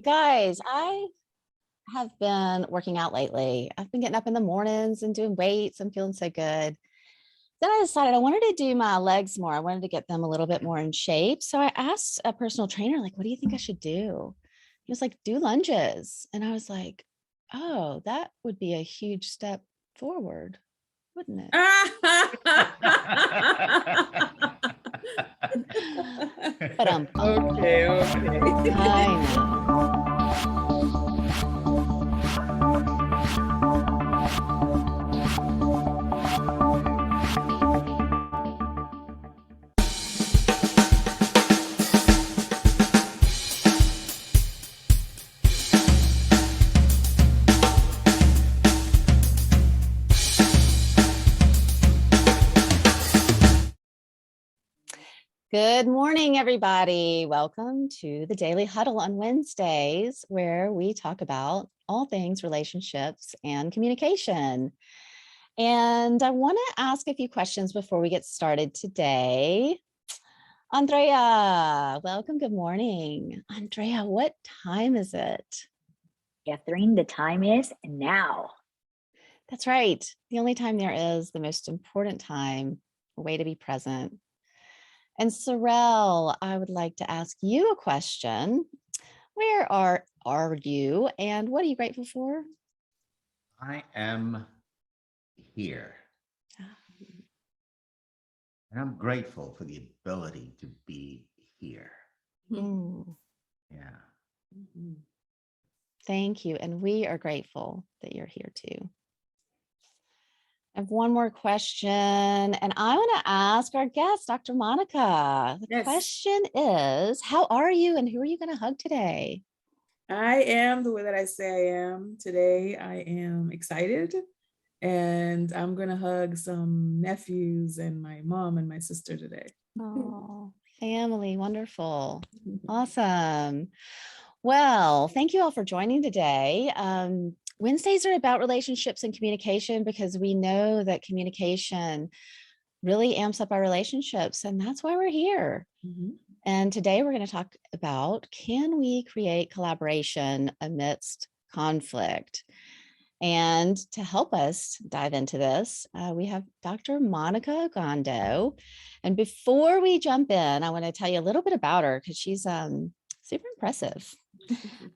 Guys, I have been working out lately. I've been getting up in the mornings and doing weights. I'm feeling so good. Then I decided I wanted to do my legs more. I wanted to get them a little bit more in shape. So I asked a personal trainer, like, what do you think I should do? He was like, do lunges. And I was like, oh, that would be a huge step forward, wouldn't it? But Okay. I know. Good morning, everybody. Welcome to the Daily Huddle on Wednesdays, where we talk about all things relationships and communication. And I want to ask a few questions before we get started today. Andrea, welcome. Good morning. Andrea, what time is it? Catherine, the time is now. That's right. The only time there is, the most important time, a way to be present. And Sorrel, I would like to ask you a question. Where are you and what are you grateful for? I am here. And I'm grateful for the ability to be here. Mm, Yeah. thank you. And we are grateful that you're here too. I have one more question, and I want to ask our guest, Dr. Monikah. The question is, how are you and who are you going to hug today? I am the way that I say I am today. I am excited, and I'm going to hug some nephews and my mom and my sister today. Oh, family, wonderful. Awesome. Well, thank you all for joining today. Wednesdays are about relationships and communication because we know that communication really amps up our relationships, and that's why we're here. And today we're going to talk about, can we create collaboration amidst conflict? And to help us dive into this, we have Dr. Monikah Ogando. And before we jump in, I want to tell you a little bit about her because she's super impressive.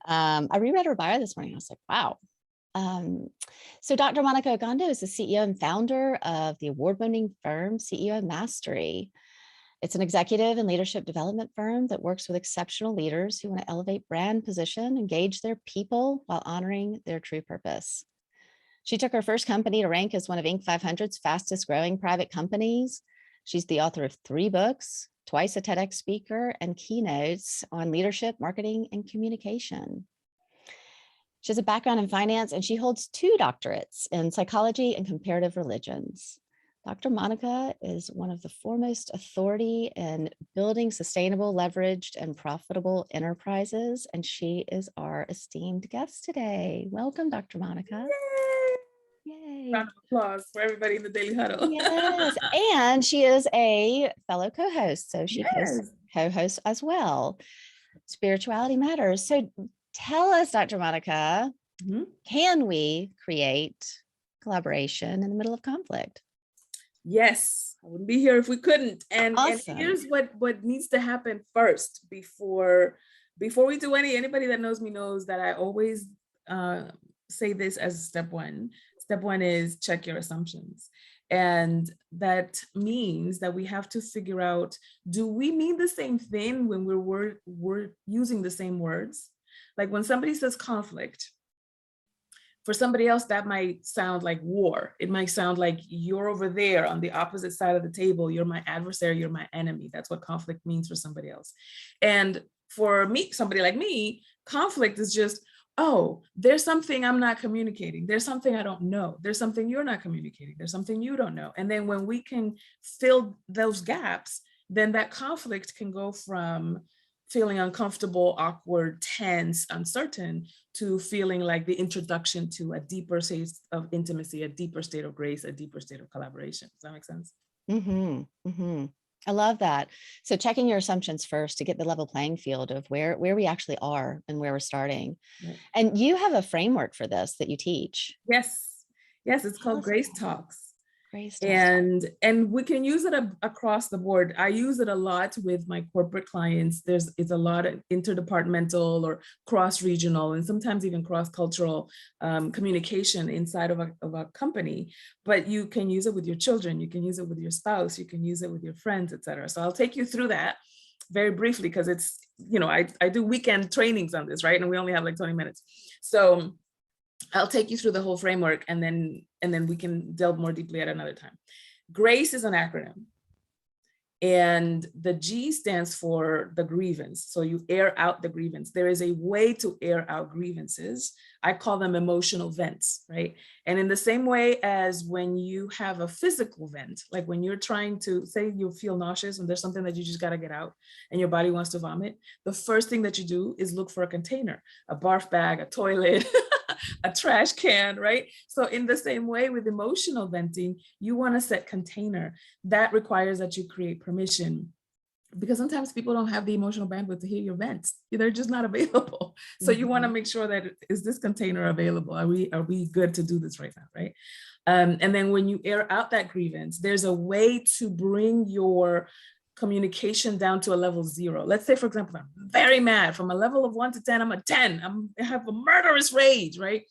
I reread her bio this morning. I was like, wow. So Dr. Monikah Ogando is the CEO and founder of the award-winning firm CEO Mastery. It's an executive and leadership development firm that works with exceptional leaders who want to elevate brand position, engage their people while honoring their true purpose. She took her first company to rank as one of Inc. 500's fastest growing private companies. She's the author of 3 books, twice a TEDx speaker, and keynotes on leadership, marketing, and communication. She has a background in finance, and she holds 2 doctorates in psychology and comparative religions. Dr. Monikah is one of the foremost authority in building sustainable, leveraged, and profitable enterprises, and she is our esteemed guest today. Welcome, Dr. Monikah. Yay. Round of applause for everybody in the Daily Huddle. Yes, and she is a fellow co-host, so she co-hosts as well. Spirituality Matters. So tell us, Dr. Monikah, can we create collaboration in the middle of conflict? Yes, I wouldn't be here if we couldn't. And Awesome. here's what needs to happen first before we do anybody that knows me knows that I always say this as step one. Step one is check your assumptions. And that means that we have to figure out, do we mean the same thing when we're using the same words? Like when somebody says conflict, for somebody else, that might sound like war. It might sound like you're over there on the opposite side of the table. You're my adversary, you're my enemy. That's what conflict means for somebody else. And for me, somebody like me, conflict is just, oh, there's something I'm not communicating. There's something I don't know. There's something you're not communicating. There's something you don't know. And then when we can fill those gaps, then that conflict can go from feeling uncomfortable, awkward, tense, uncertain, to feeling like the introduction to a deeper state of intimacy, a deeper state of grace, a deeper state of collaboration. Does that make sense? I love that. So checking your assumptions first to get the level playing field of where we actually are and where we're starting. Right. And you have a framework for this that you teach. Yes. Yes, it's Tell called us Grace about Talks. Grace Talks. And we can use it across the board. I use it a lot with my corporate clients. It's a lot of interdepartmental or cross-regional and sometimes even cross-cultural communication inside of a company. But you can use it with your children, you can use it with your spouse, you can use it with your friends, etc. So I'll take you through that very briefly because it's, you know, I do weekend trainings on this, right? And we only have like 20 minutes. So I'll take you through the whole framework and then we can delve more deeply at another time. GRACE is an acronym. And the G stands for the grievance. So you air out the grievance. There is a way to air out grievances. I call them emotional vents, right? And in the same way as when you have a physical vent, like when you're trying to say you feel nauseous and there's something that you just got to get out and your body wants to vomit, the first thing that you do is look for a container, a barf bag, a toilet, a trash can, right? So in the same way with emotional venting, you want to set container. That requires that you create permission, because sometimes people don't have the emotional bandwidth to hear your vents. They're just not available. So you want to make sure that, is this container available? Are we good to do this right now, right? And then when you air out that grievance, there's a way to bring your communication down to a level 0. Let's say, for example, I'm very mad. From a level of 1 to 10, I'm a 10. I have a murderous rage, right?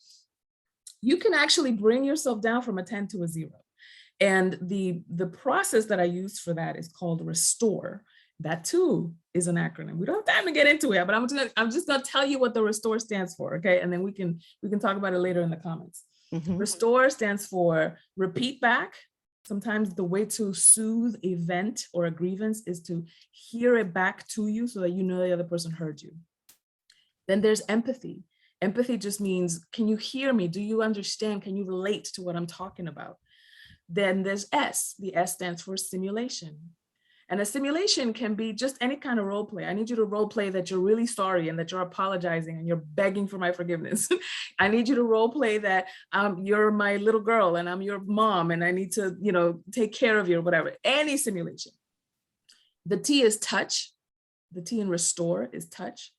You can actually bring yourself down from a 10 to a 0. And the process that I use for that is called restore. That too is an acronym. We don't have time to get into it, but I'm just gonna tell you what the restore stands for, okay? And then we can talk about it later in the comments. Restore stands for repeat back. Sometimes the way to soothe a vent or a grievance is to hear it back to you so that you know the other person heard you. Then there's empathy. Empathy just means, can you hear me? Do you understand? Can you relate to what I'm talking about? Then there's S. The S stands for simulation. And a simulation can be just any kind of role play. I need you to role play that you're really sorry and that you're apologizing and you're begging for my forgiveness. I need you to role play that you're my little girl and I'm your mom and I need to, you know, take care of you or whatever. Any simulation. The T is touch. The T in restore is touch.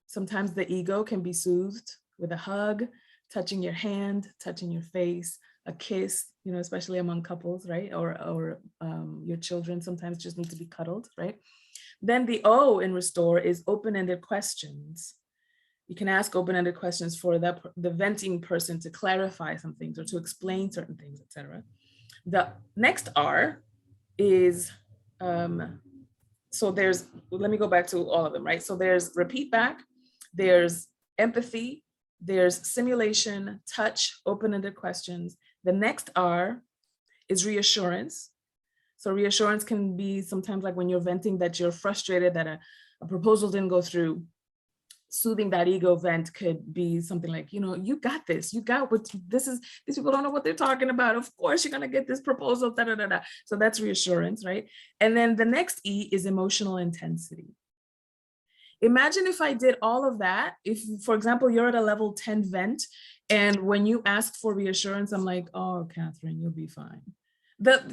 Sometimes the ego can be soothed with a hug, touching your hand, touching your face, a kiss, you know, especially among couples, right? Or your children sometimes just need to be cuddled, right? Then the O in restore is open-ended questions. You can ask open-ended questions for the venting person to clarify some things or to explain certain things, etc. The next R is, so there's, let me go back to all of them, right? So there's repeat back, there's empathy, there's simulation, touch, open-ended questions. The next R is reassurance. So reassurance can be sometimes like when you're venting that you're frustrated that a proposal didn't go through. Soothing that ego vent could be something like, you know, you got this, you got what this is, these people don't know what they're talking about. Of course, you're going to get this proposal, da, da, da, da. So that's reassurance, right? And then the next E is emotional intensity. Imagine if I did all of that. If, for example, you're at a level 10 vent, and when you ask for reassurance, I'm like, oh, Catherine, you'll be fine.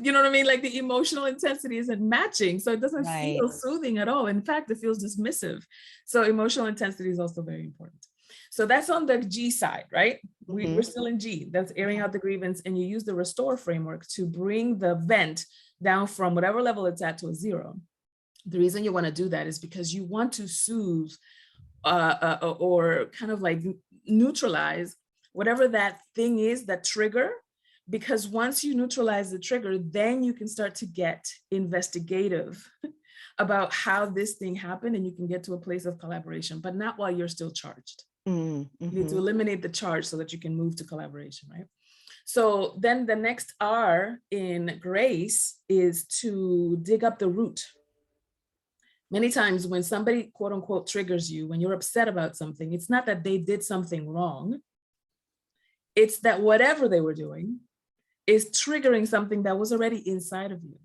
You know what I mean? Like the emotional intensity isn't matching. So it doesn't feel soothing at all. In fact, it feels dismissive. So emotional intensity is also very important. So that's on the G side, right? We're still in G. That's airing out the grievance. And you use the restore framework to bring the vent down from whatever level it's at to a 0. The reason you want to do that is because you want to soothe or kind of like neutralize whatever that thing is, that trigger. Because once you neutralize the trigger, then you can start to get investigative about how this thing happened, and you can get to a place of collaboration, but not while you're still charged. You need to eliminate the charge so that you can move to collaboration, right? So then the next R in grace is to dig up the root. Many times when somebody, quote unquote, triggers you, when you're upset about something, it's not that they did something wrong. It's that whatever they were doing is triggering something that was already inside of you.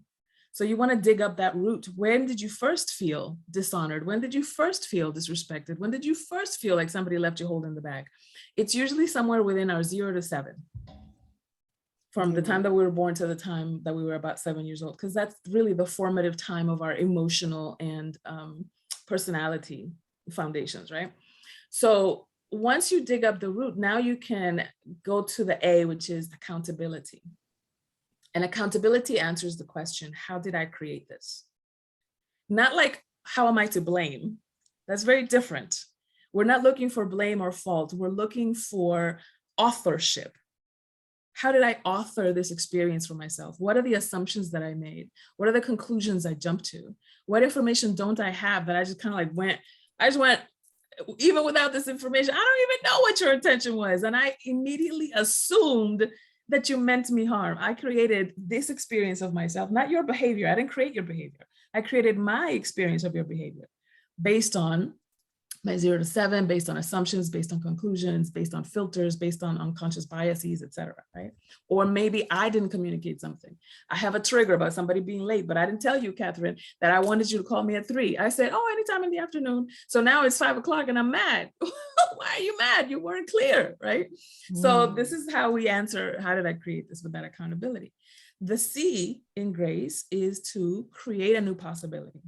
So you want to dig up that root. When did you first feel dishonored? When did you first feel disrespected? When did you first feel like somebody left you holding the bag? It's usually somewhere within our 0 to 7. from the time that we were born to the time that we were about 7 years old, because that's really the formative time of our emotional and personality foundations, right? So once you dig up the root, now you can go to the A, which is accountability. And accountability answers the question, how did I create this? Not like, how am I to blame? That's very different. We're not looking for blame or fault. We're looking for authorship. How did I author this experience for myself? What are the assumptions that I made? What are the conclusions I jumped to? What information don't I have that I just kind of like went, even without this information, I don't even know what your intention was. And I immediately assumed that you meant me harm. I created this experience of myself, not your behavior. I didn't create your behavior. I created my experience of your behavior based on my 0 to 7, based on assumptions, based on conclusions, based on filters, based on unconscious biases, etc. Right? Or maybe I didn't communicate something. I have a trigger about somebody being late, but I didn't tell you, Catherine, that I wanted you to call me at 3. I said, oh, anytime in the afternoon. So now it's 5 o'clock and I'm mad. Why are you mad? You weren't clear, right? So this is how we answer, how did I create this with that accountability? The C in grace is to create a new possibility.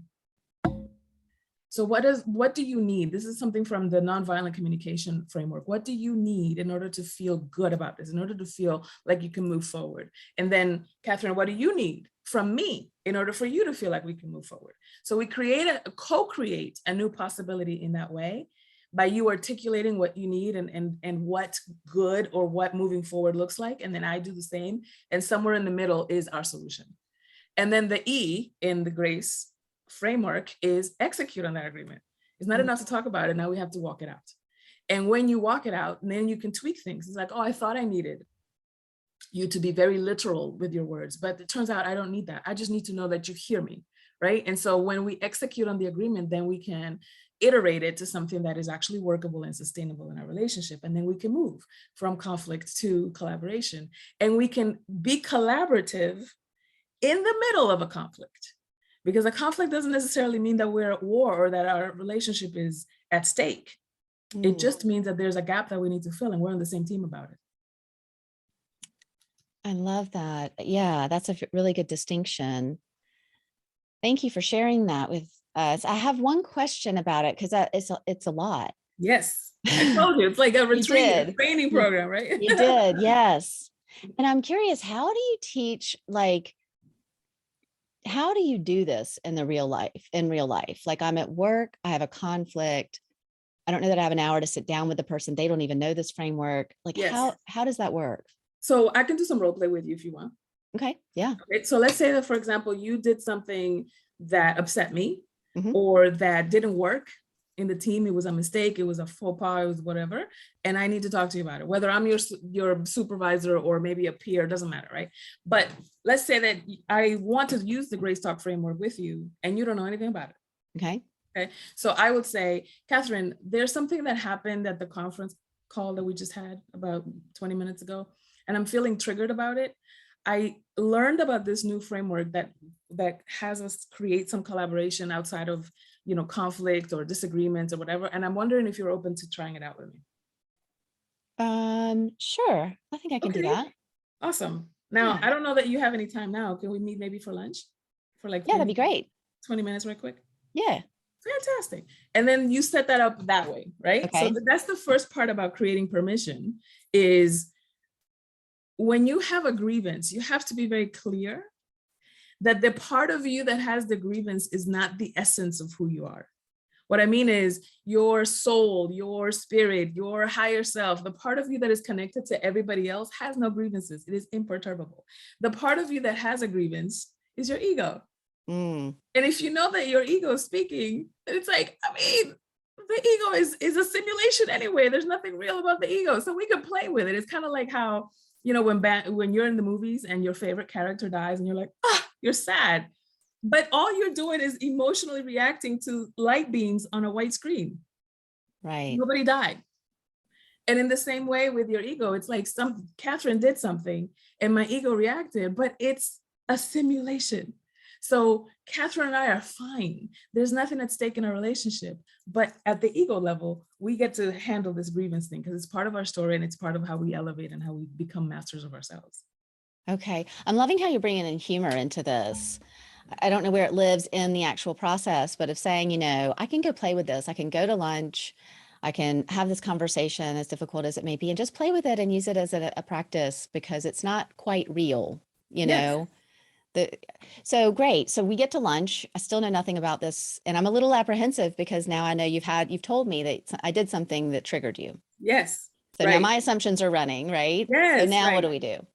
So what do you need? This is something from the nonviolent communication framework. What do you need in order to feel good about this, in order to feel like you can move forward? And then, Catherine, what do you need from me in order for you to feel like we can move forward? So we co-create a new possibility in that way by you articulating what you need and what good or what moving forward looks like. And then I do the same. And somewhere in the middle is our solution. And then the E in the grace framework is execute on that agreement. It's not enough to talk about it. Now we have to walk it out. And when you walk it out, then you can tweak things. It's like, oh, I thought I needed you to be very literal with your words, but it turns out I don't need that. I just need to know that you hear me, right? And so when we execute on the agreement, then we can iterate it to something that is actually workable and sustainable in our relationship. And then we can move from conflict to collaboration. And we can be collaborative in the middle of a conflict. Because a conflict doesn't necessarily mean that we're at war or that our relationship is at stake. It just means that there's a gap that we need to fill and we're on the same team about it. I love that. Yeah, that's a really good distinction. Thank you for sharing that with us. I have one question about it because it's a lot. Yes, I told you, it's like a retreat, a training program, right? You did, yes. And I'm curious, how do you teach, like, how do you do this in real life? Like, I'm at work, I have a conflict. I don't know that I have an hour to sit down with the person. They don't even know this framework. Like, yes. How does that work? So I can do some role play with you if you want. Okay, yeah. Okay, so let's say that, for example, you did something that upset me or that didn't work in the team. It was a mistake, it was a faux pas, it was whatever. And I need to talk to you about it, whether I'm your supervisor or maybe a peer, doesn't matter, right? But let's say that I want to use the Grace Talk framework with you and you don't know anything about it. Okay. So I would say, Catherine, there's something that happened at the conference call that we just had about 20 minutes ago, and I'm feeling triggered about it. I learned about this new framework that has us create some collaboration outside of, conflict or disagreements or whatever. And I'm wondering if you're open to trying it out with me. Sure. I think I can do that. Awesome. Now, I don't know that you have any time now. Can we meet maybe for lunch? For like, yeah, that'd be great. 20 minutes right quick. Yeah. Fantastic. And then you set that up that way, right? Okay. So that's the first part about creating permission is when you have a grievance, you have to be very clear that the part of you that has the grievance is not the essence of who you are. What I mean is your soul, your spirit, your higher self, the part of you that is connected to everybody else has no grievances. It is imperturbable. The part of you that has a grievance is your ego. And if you know that your ego is speaking, it's like, the ego is a simulation anyway. There's nothing real about the ego. So we can play with it. It's kind of like how, when you're in the movies and your favorite character dies and you're like, you're sad. But all you're doing is emotionally reacting to light beams on a white screen. Right. Nobody died. And in the same way with your ego, it's like Catherine did something and my ego reacted, but it's a simulation. So Catherine and I are fine. There's nothing at stake in our relationship. But at the ego level, we get to handle this grievance thing because it's part of our story and it's part of how we elevate and how we become masters of ourselves. Okay. I'm loving how you're bringing in humor into this. I don't know where it lives in the actual process, but of saying, I can go play with this. I can go to lunch. I can have this conversation, as difficult as it may be, and just play with it and use it as a practice because it's not quite real, you Yes. know? The, so great. So we get to lunch. I still know nothing about this, and I'm a little apprehensive because now I know you've told me that I did something that triggered you. Yes. So now Right. my assumptions are running, right? So Yes. now what Right. do we do?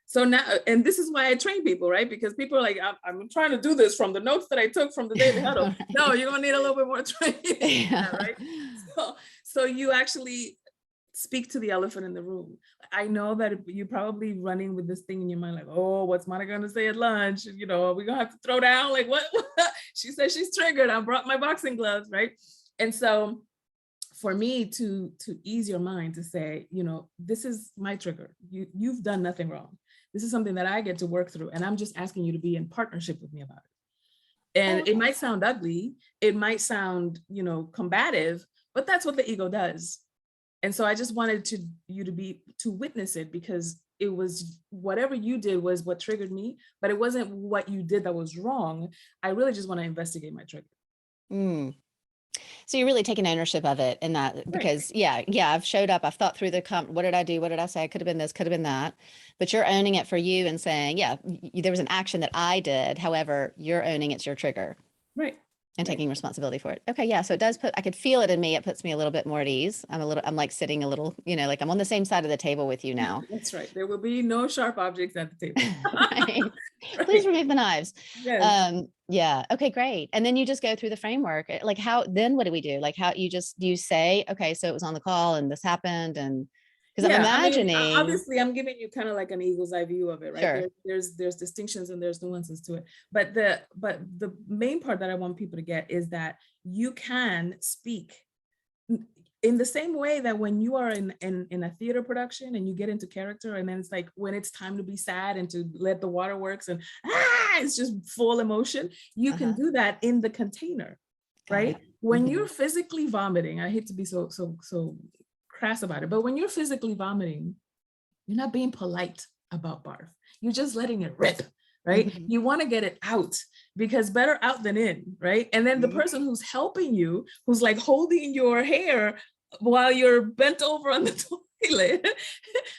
So now, and this is why I train people, right? Because people are like, I'm trying to do this from the notes that I took from the daily huddle. Right. No, you're gonna need a little bit more training, Yeah. right? So you actually speak to the elephant in the room. I know that you're probably running with this thing in your mind, like, oh, what's Monikah gonna say at lunch? Are we gonna have to throw down? Like, what? She says she's triggered. I brought my boxing gloves, right? And so for me to ease your mind to say, this is my trigger. You've done nothing wrong. This is something that I get to work through, and I'm just asking you to be in partnership with me about it. And Okay. it might sound ugly, it might sound, combative, but that's what the ego does. And so I just wanted you to witness it, because it was whatever you did was what triggered me, but it wasn't what you did that was wrong. I really just want to investigate my trigger. Mm. So you're really taking ownership of it in that, Right. because I've showed up, I've thought through what did I do? What did I say? It could have been this, could have been that, but you're owning it for you and saying, there was an action that I did. However, you're owning it's your trigger. Right. And Right. taking responsibility for it. Okay. Yeah. So it does I could feel it in me. It puts me a little bit more at ease. I'm like sitting a little, like I'm on the same side of the table with you now. That's right. There will be no sharp objects at the table. Right. Right. Please remove the knives. Yes. Yeah. Okay, great. And then you just go through the framework. Like then what do we do? Like do you say, okay, so it was on the call and this happened, and because I'm imagining. Obviously I'm giving you kind of like an eagle's eye view of it, right? Sure. There's distinctions and there's nuances to it. But the main part that I want people to get is that you can speak in the same way that when you are in a theater production and you get into character, and then it's like when it's time to be sad and to let the waterworks and it's just full emotion, you can do that in the container, right? When you're physically vomiting, I hate to be so crass about it, but when you're physically vomiting, you're not being polite about barf. You're just letting it rip, right? You want to get it out, because better out than in, right? And then the person who's helping you, who's like holding your hair while you're bent over on the toilet,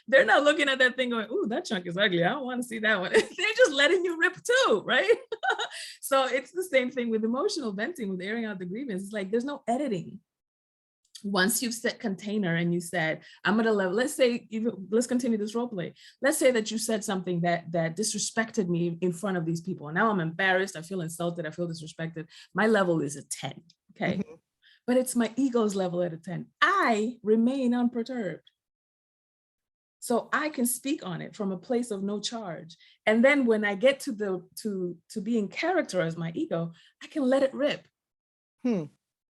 they're not looking at that thing going, ooh, that chunk is ugly, I don't want to see that one. They're just letting you rip too, right? So it's the same thing with emotional venting, with airing out the grievance. It's like there's no editing. Once you've set container and you said, I'm gonna let's continue this role play. Let's say that you said something that disrespected me in front of these people. And now I'm embarrassed, I feel insulted, I feel disrespected. My level is a 10, okay? But it's my ego's level at a 10. I remain unperturbed. So I can speak on it from a place of no charge. And then when I get to be in character as my ego, I can let it rip.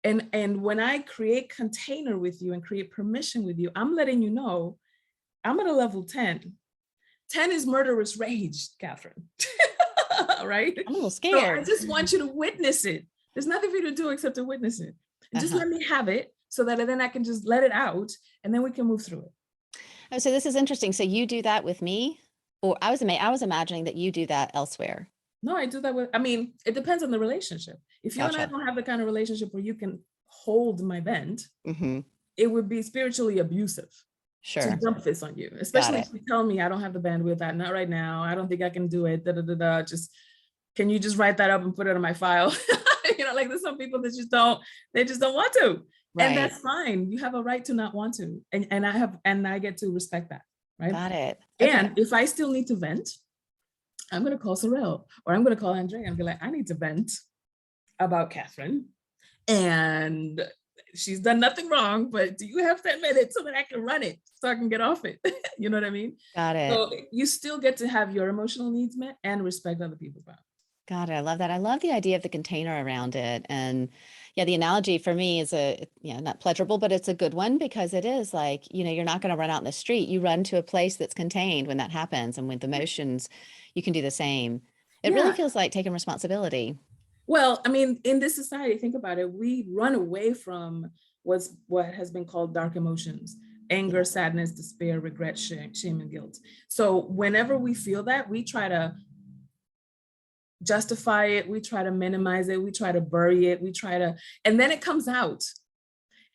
And when I create container with you and create permission with you, I'm letting you know I'm at a level 10. 10 is murderous rage, Catherine. Right? I'm a little scared. So I just want you to witness it. There's nothing for you to do except to witness it. And just let me have it, so that then I can just let it out, and then we can move through it. Oh, so this is interesting. So you do that with me? Or I was imagining that you do that elsewhere. No, I do that with, it depends on the relationship. If you and I don't have the kind of relationship where you can hold my vent, it would be spiritually abusive to dump this on you, especially if you tell me I don't have the bandwidth, not right now, I don't think I can do it, just, can you just write that up and put it on my file? Like there's some people that just don't want to. Right. And that's fine. You have a right to not want to. And I get to respect that. Right. Got it. Okay. And if I still need to vent, I'm going to call Sorrel, or I'm going to call Andrea and be like, I need to vent about Catherine. And she's done nothing wrong, but do you have 10 minutes so that I can run it, so I can get off it? You know what I mean? Got it. So you still get to have your emotional needs met and respect other people's boundaries. Got it. I love that. I love the idea of the container around it. And the analogy for me is not pleasurable, but it's a good one, because it is like, you're not going to run out in the street. You run to a place that's contained when that happens. And with emotions, you can do the same. It really feels like taking responsibility. Well, in this society, think about it, we run away from what has been called dark emotions. anger, sadness, despair, regret, shame, and guilt. So whenever we feel that, we try to justify it, we try to minimize it, we try to bury it, and then it comes out.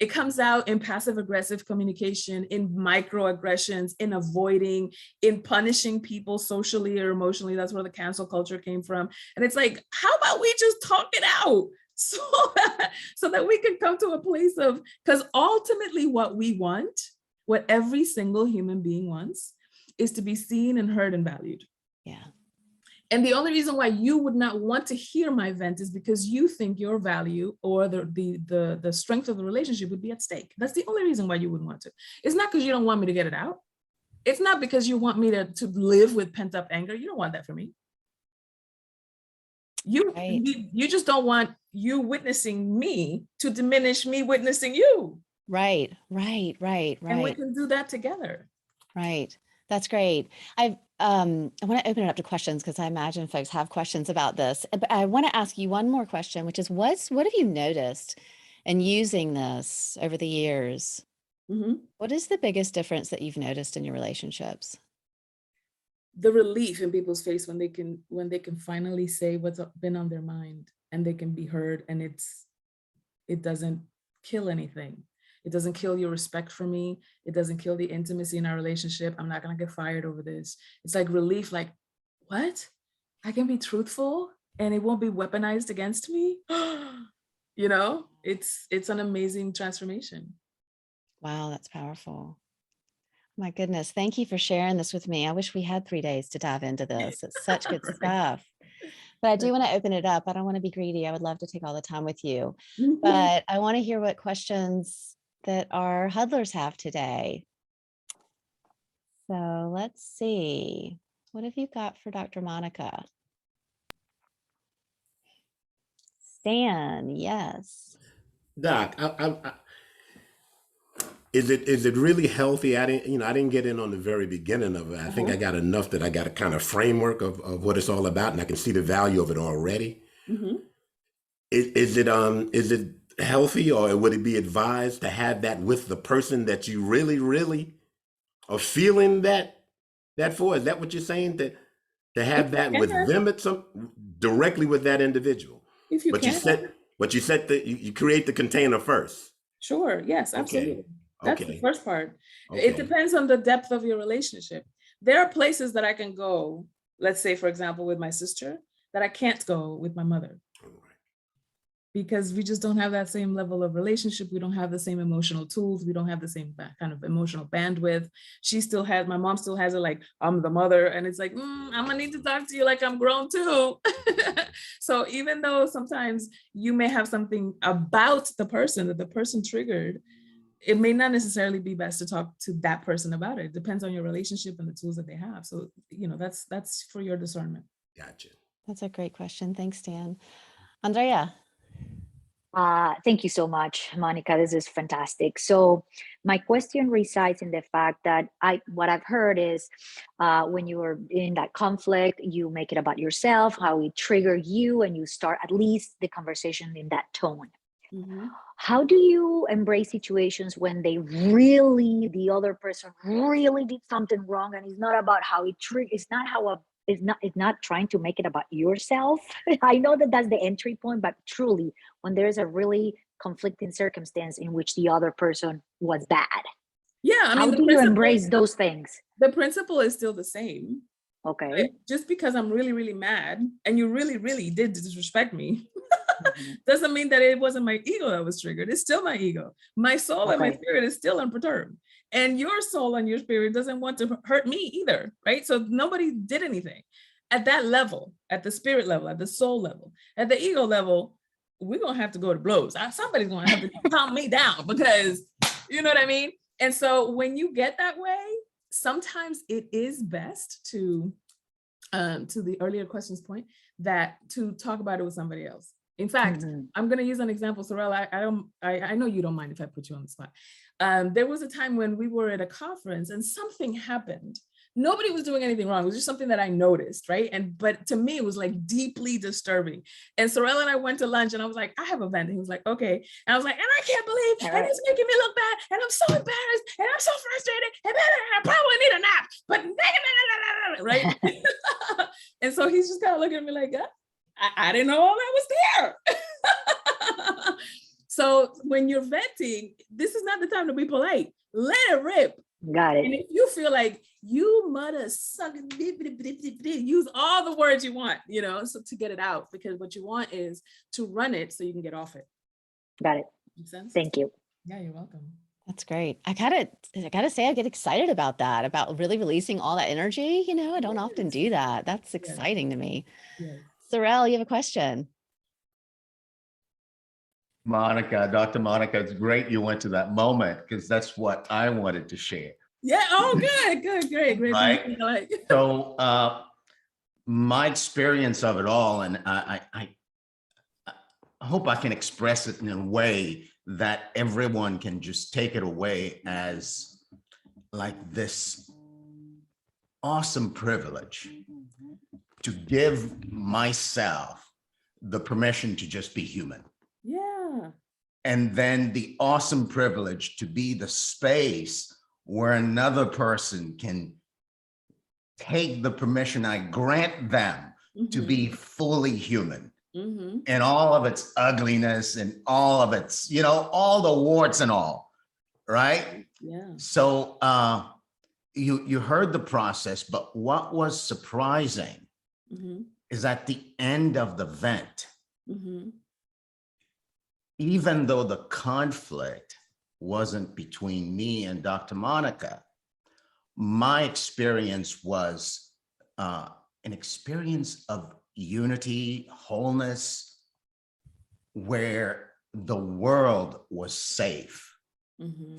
It comes out in passive aggressive communication, in microaggressions, in avoiding, in punishing people socially or emotionally. That's where the cancel culture came from. And it's like, how about we just talk it out so that we can come to a place of, because ultimately what we want, what every single human being wants, is to be seen and heard and valued. Yeah. And the only reason why you would not want to hear my vent is because you think your value or the strength of the relationship would be at stake. That's the only reason why you wouldn't want to. It's not because you don't want me to get it out. It's not because you want me to live with pent up anger. You don't want that for me. You just don't want you witnessing me to diminish me witnessing you. Right. And we can do that together. Right. That's great. I want to open it up to questions because I imagine folks have questions about this. But I want to ask you one more question, which is what have you noticed in using this over the years? Mm-hmm. What is the biggest difference that you've noticed in your relationships? The relief in people's face when they can finally say what's been on their mind and they can be heard, and it doesn't kill anything. It doesn't kill your respect for me. It doesn't kill the intimacy in our relationship. I'm not going to get fired over this. It's like relief, like, what? I can be truthful and it won't be weaponized against me. You know, it's an amazing transformation. Wow, that's powerful. My goodness. Thank you for sharing this with me. I wish we had 3 days to dive into this. It's such good stuff. But I do want to open it up. I don't want to be greedy. I would love to take all the time with you. But I want to hear what questions that our huddlers have today. So let's see. What have you got for Dr. Monikah? Stan, yes. Doc, is it really healthy? I didn't get in on the very beginning of it. I think I got enough that I got a kind of framework of what it's all about, and I can see the value of it already. Mm-hmm. Is it healthy, or would it be advised to have that with the person that you really, really are feeling that for? Is that what you're saying? To have that with them directly with that individual? If you can. You said that you create the container first. Sure. Yes, absolutely. Okay. That's the first part. Okay. It depends on the depth of your relationship. There are places that I can go, let's say, for example, with my sister, that I can't go with my mother. Because we just don't have that same level of relationship. We don't have the same emotional tools. We don't have the same kind of emotional bandwidth. My mom still has it like, I'm the mother. And it's like, I'm gonna need to talk to you like I'm grown too. So even though sometimes you may have something about the person that the person triggered, it may not necessarily be best to talk to that person about it. It depends on your relationship and the tools that they have. So, that's for your discernment. Gotcha. That's a great question. Thanks, Dan. Andrea. Thank you so much, Monikah. This is fantastic. So my question resides in the fact that what I've heard is when you are in that conflict, you make it about yourself, how it triggered you, and you start at least the conversation in that tone. Mm-hmm. How do you embrace situations when the other person really did something wrong, and it's not about how it triggers, it's not trying to make it about yourself. I know that that's the entry point, but truly, when there's a really conflicting circumstance in which the other person was bad. Yeah, how do you embrace those things? The principle is still the same. Okay. Right? Just because I'm really, really mad and you really, really did disrespect me, doesn't mean that it wasn't my ego that was triggered. It's still my ego. My soul and my spirit is still unperturbed. And your soul and your spirit doesn't want to hurt me either, right? So nobody did anything. At that level, at the spirit level, at the soul level, at the ego level, we're going to have to go to blows. Somebody's going to have to calm me down because, you know what I mean? And so when you get that way, sometimes it is best to the earlier questions point, that to talk about it with somebody else. In fact, I'm going to use an example, Sorrel. I know you don't mind if I put you on the spot. There was a time when we were at a conference and something happened Nobody was doing anything wrong. It was just something that I noticed, right? But to me, it was like deeply disturbing. And Sorel and I went to lunch and I was like, I have a vent. And he was like, okay. And I was like, and I can't believe, and it's making me look bad. And I'm so embarrassed and I'm so frustrated. And I probably need a nap, but right? And so he's just kind of looking at me like, I didn't know all that was there. So when you're venting, this is not the time to be polite. Let it rip. Got it. And if you feel like you mutter, suck, use all the words you want, so to get it out, because what you want is to run it so you can get off it. Got it. Make sense? Thank you. Yeah, you're welcome. That's great. I gotta say, I get excited about that, about really releasing all that energy. I don't often do that. That's exciting to me. Yes. Sorel, you have a question? Monica, Dr. Monica, it's great you went to that moment because that's what I wanted to share. Yeah. Oh, good, great. Right. So my experience of it all, and I hope I can express it in a way that everyone can just take it away as like this awesome privilege to give myself the permission to just be human. Yeah. And then the awesome privilege to be the space where another person can take the permission I grant them to be fully human. And all of its ugliness and all of its, all the warts and all, right? Yeah. So you heard the process, but what was surprising is at the end of the vent, even though the conflict wasn't between me and Dr. Monika, my experience was an experience of unity, wholeness, where the world was safe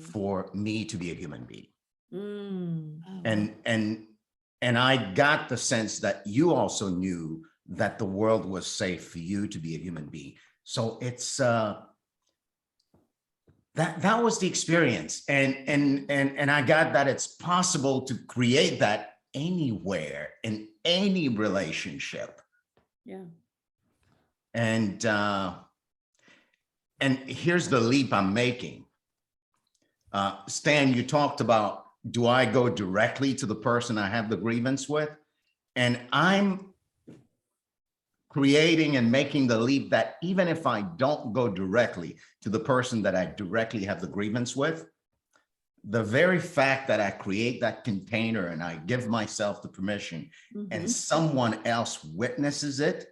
for me to be a human being. And I got the sense that you also knew that the world was safe for you to be a human being. So it's that was the experience. And I got that it's possible to create that anywhere in any relationship. Yeah. And here's the leap I'm making. Stan, you talked about, do I go directly to the person I have the grievance with? And I'm creating and making the leap that even if I don't go directly to the person that I directly have the grievance with, the very fact that I create that container and I give myself the permission and someone else witnesses it,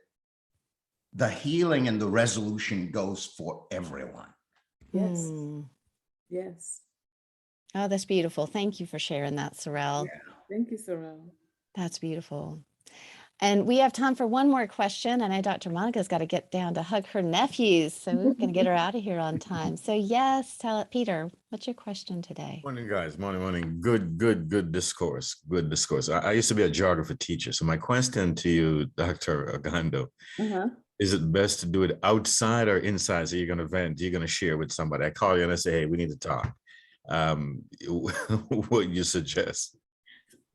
the healing and the resolution goes for everyone. Yes. Yes. Oh, that's beautiful. Thank you for sharing that, Sorel. Yeah. Thank you, Sorel. That's beautiful. And we have time for one more question. And I know Dr. Monika's got to get down to hug her nephews. So we're going to get her out of here on time. So yes, Peter, what's your question today? Morning, guys. Morning. Good discourse. Good discourse. I used to be a geography teacher. So my question to you, Dr. Ogando, is it best to do it outside or inside? So you're going to vent, you're going to share with somebody. I call you and I say, hey, we need to talk. What you suggest?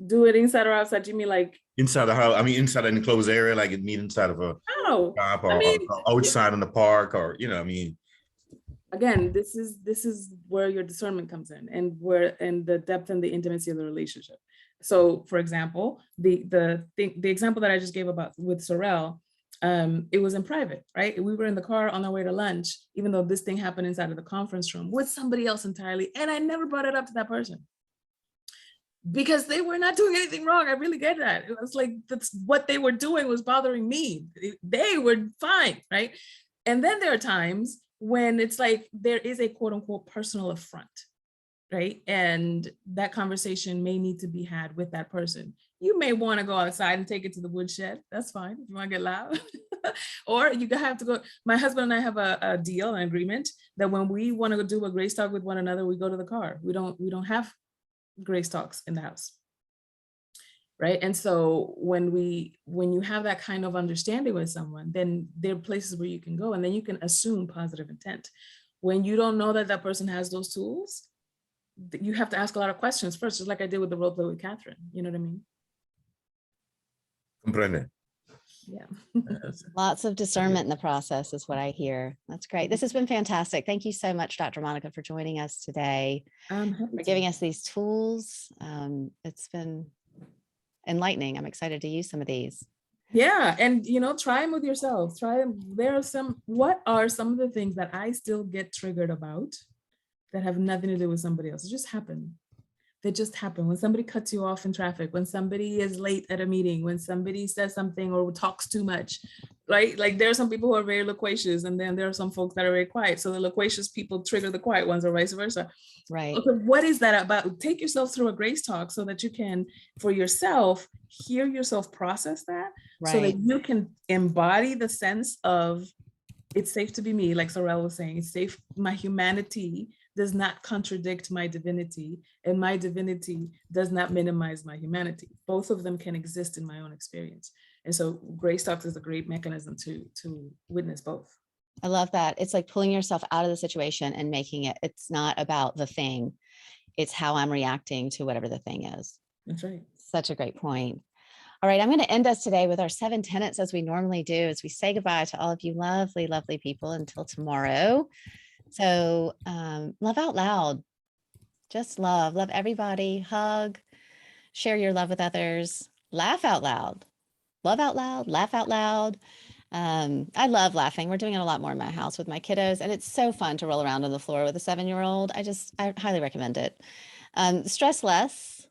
Do it inside or outside? You mean like inside the house? I mean, inside an enclosed area, like it mean inside of a shop or outside in the park, or Again, this is where your discernment comes in, and the depth and the intimacy of the relationship. So, for example, the example that I just gave about with Sorel, it was in private, right? We were in the car on our way to lunch, even though this thing happened inside of the conference room with somebody else entirely, and I never brought it up to that person because they were not doing anything wrong. I really get that. It was like that's what they were doing was bothering me. They were fine, right? And then there are times when it's like there is a quote unquote personal affront, right? And that conversation may need to be had with that person. You may want to go outside and take it to the woodshed. That's fine if you want to get loud. Or you have to go. My husband and I have a deal, an agreement that when we want to do a grace talk with one another, we go to the car. We don't have grace talks in the house. Right. And so when you have that kind of understanding with someone, then there are places where you can go and then you can assume positive intent. When you don't know that that person has those tools, you have to ask a lot of questions first, just like I did with the role play with Catherine. You know what I mean? Comprende. Yeah. Lots of discernment in the process is what I hear. That's great. This has been fantastic. Thank you so much, Dr. Monikah, for joining us today, I'm happy for to. giving us these tools. It's been enlightening. I'm excited to use some of these. Yeah, and try them with yourself. Try them. What are some of the things that I still get triggered about that have nothing to do with somebody else? It just happened. They just happen. When somebody cuts you off in traffic, when somebody is late at a meeting, when somebody says something or talks too much, right? Like there are some people who are very loquacious, and then there are some folks that are very quiet. So the loquacious people trigger the quiet ones, or vice versa. Right. Okay, what is that about? Take yourself through a grace talk so that you can, for yourself, hear yourself process that, so that you can embody the sense of it's safe to be me, like Sorrel was saying. It's safe. My humanity does not contradict my divinity, and my divinity does not minimize my humanity. Both of them can exist in my own experience. And so Grace Talks is a great mechanism to witness both. I love that. It's like pulling yourself out of the situation and making it, it's not about the thing. It's how I'm reacting to whatever the thing is. That's right. Such a great point. All right, I'm going to end us today with our 7 tenets, as we normally do, as we say goodbye to all of you lovely, lovely people until tomorrow. So love out loud. Just love everybody, hug, share your love with others, laugh out loud, love out loud, laugh out loud. I love laughing. We're doing it a lot more in my house with my kiddos, and it's so fun to roll around on the floor with a 7-year-old. I highly recommend it. Stress less,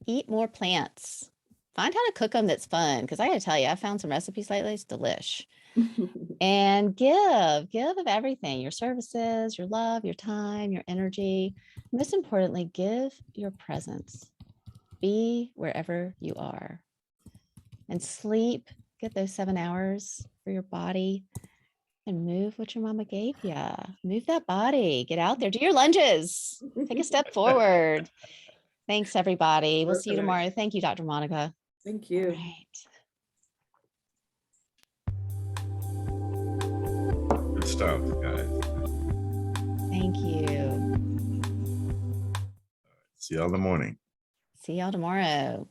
eat more plants, find how to cook them. That's fun. Cause I gotta tell you, I found some recipes lately. It's delish. And give of everything, your services, your love, your time, your energy. Most importantly, give your presence. Be wherever you are. And sleep, get those 7 hours for your body, and move what your mama gave you. Move that body, get out there, do your lunges, take a step forward. Thanks, everybody. We'll see you tomorrow. Thank you, Dr. Monikah. Thank you. All right. Good stuff, guys. Thank you. See y'all in the morning. See y'all tomorrow.